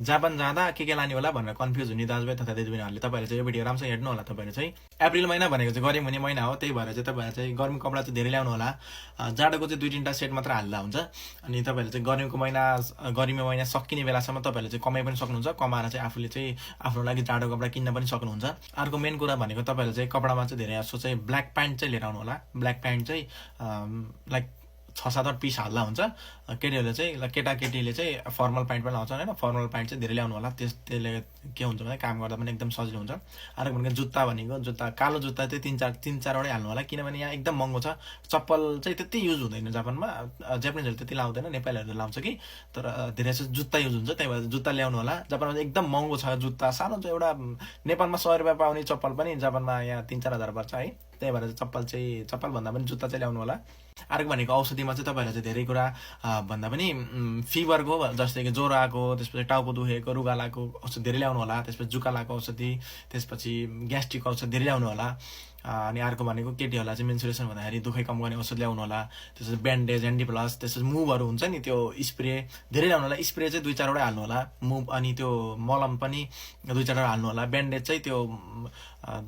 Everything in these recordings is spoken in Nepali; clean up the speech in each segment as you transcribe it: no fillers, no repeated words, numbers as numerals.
जापान जाँदा के लाने होला भनेर कन्फ्युज हुने दाजुभाइ तथा दिदीबहिनीहरूले तपाईँहरूले चाहिँ यो भिडियो राम्रोसँग हेर्नु होला। तपाईँहरू चाहिँ अप्रिल महिना भनेको चाहिँ गर्मी हुने महिना हो, त्यही भएर चाहिँ तपाईँहरू चाहिँ गर्मी कपडा चाहिँ धेरै ल्याउनु होला। जाडोको चाहिँ 2-3टा सेट मात्र हाल्दा हुन्छ। अनि तपाईँहरूले चाहिँ गर्मी महिना सकिने बेलासम्म तपाईँहरूले चाहिँ कमाइ पनि सक्नुहुन्छ, कमाएर चाहिँ आफूले चाहिँ आफ्नो लागि जाडो कपडा किन्न पनि सक्नुहुन्छ। अर्को मेन कुरा भनेको तपाईँहरूले चाहिँ कपडामा चाहिँ धेरै जस्तो चाहिँ ब्ल्याक प्यान्ट चाहिँ लिएर आउनु होला। ब्ल्याक प्यान्ट चाहिँ लाइक 6-7 पिस हाल्दा हुन्छ। केटीहरूले चाहिँ केटाकेटीले चाहिँ फर्मल प्यान्ट पनि लाउँछ होइन, फर्मल प्यान्ट चाहिँ धेरै ल्याउनु होला। त्यसले के हुन्छ भने काम गर्दा पनि एकदम सजिलो हुन्छ। अर्को भनेको जुत्ता कालो जुत्ता चाहिँ 3-4वटै हाल्नु होला, किनभने यहाँ एकदम महँगो छ। चप्पल चाहिँ त्यति युज हुँदैन जापानमा, जापानिजहरू त्यति लाउँदैन, नेपालीहरूले लाउँछ कि, तर धेरै जस्तो जुत्ता युज हुन्छ, त्यही भएर जुत्ता ल्याउनु होला। जापानमा चाहिँ एकदम महँगो छ जुत्ता। सानो चाहिँ एउटा नेपालमा 100 रुपियाँ पाउने चप्पल पनि जापानमा यहाँ 3-4 हजार पर्छ है। त्यही भएर चप्पल भन्दा पनि जुत्ता चाहिँ ल्याउनु होला। अर्को भनेको औषधिमा चाहिँ तपाईँहरूले चाहिँ धेरै कुरा भन्दा पनि फिभरको, जस्तै कि ज्वरो आएको, त्यसपछि टाउको दुखेको, रुगा लागेको औषधि धेरै ल्याउनु होला। त्यसपछि जुका लागेको औषधि, त्यसपछि ग्यास्ट्रिक औषधि धेरै ल्याउनु होला। अनि अर्को भनेको केटीहरूलाई चाहिँ मेन्सुरेसन भन्दाखेरि दुखै कम गर्ने औषध ल्याउनु होला। त्यसपछि ब्यान्डेज, एन्टिप्लस, त्यसपछि मुभहरू हुन्छ नि, त्यो स्प्रे धेरै ल्याउनु होला। स्प्रे चाहिँ 2-4वटै हाल्नु होला मुभ, अनि त्यो मलम पनि 2-4वटा हाल्नु होला। ब्यान्डेज चाहिँ त्यो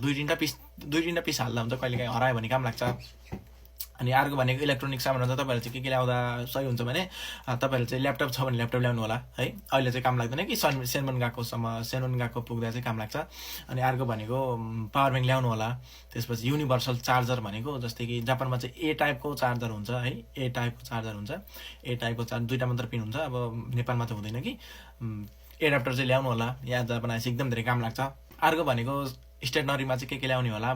2-3टा पिस हाल्दा हुन्छ, कहिलेकाहीँ हरायो भने काम लाग्छ। अनि अर्को भनेको इलेक्ट्रोनिक सामानहरू चाहिँ तपाईँहरूले चाहिँ के ल्याउँदा सही हुन्छ भने तपाईँहरूले चाहिँ ल्यापटप छ भने ल्यापटप ल्याउनु होला है। अहिले चाहिँ काम लाग्दैन कि सेनबन गएको पुग्दा चाहिँ काम लाग्छ। अनि अर्को भनेको पावर ब्याङ्क ल्याउनु होला। त्यसपछि युनिभर्सल चार्जर भनेको, जस्तै कि जापानमा चाहिँ ए टाइपको चार्जर हुन्छ है, ए टाइपको चार्जर 2टा मात्र पिन हुन्छ। अब नेपालमा चाहिँ हुँदैन कि, एडाप्टर चाहिँ ल्याउनु होला। यहाँ जापानमा चाहिँ एकदम धेरै काम लाग्छ। अर्को भनेको स्टेसनरीमा चाहिँ के ल्याउने होला